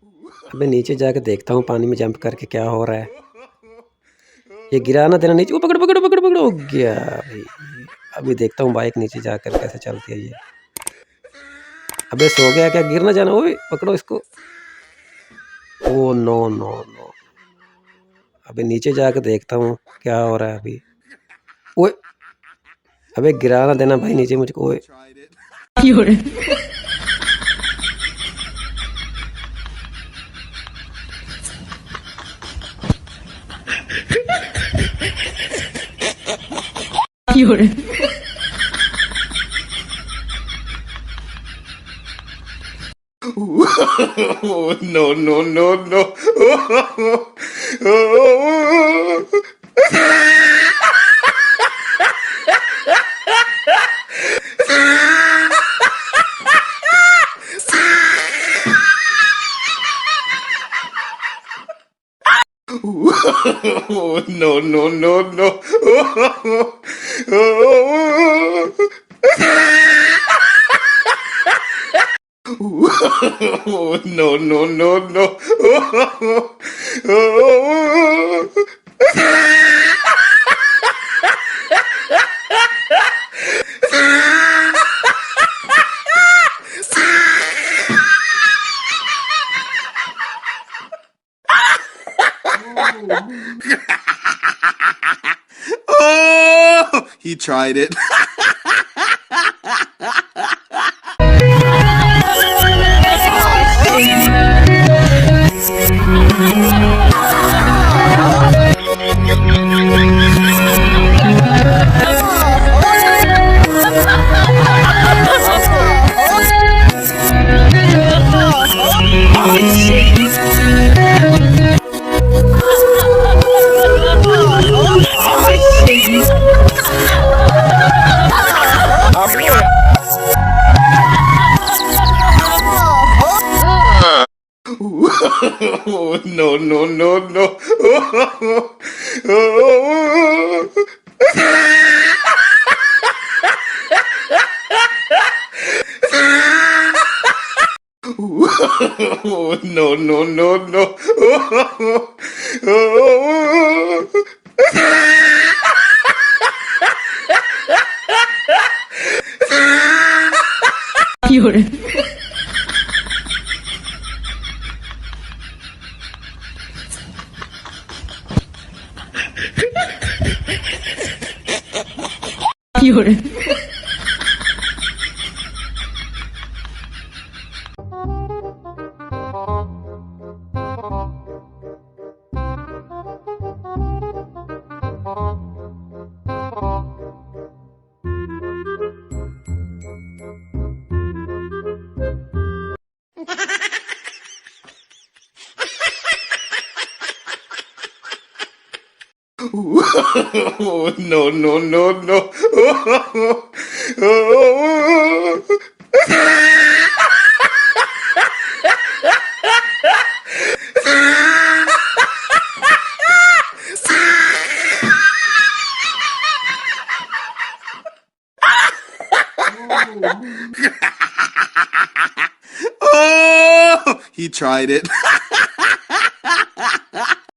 अबे नीचे जाके देखता हूँ पानी में जंप करके क्या हो रहा है। ये गिरा ना देना नीचे। वो पकड़ पकड़ पकड़ पकड़, हो गया भाई। अभी देखता हूँ बाइक नीचे जाकर कैसे चलती है ये। अबे सो गया क्या? गिर ना जाना। ओए पकड़ो इसको। Oh no no no. अबे नीचे जाके देखता हूँ क्या हो रहा है अभी। ओए अबे गिरा ना देना भाई नीचे मुझको। ओए No, no, no, no. No, no, no, no. No, no, no, no. Oh, he tried it. No, no, no, no. No, no, no, no. No, no, no, no. Oh, he tried it.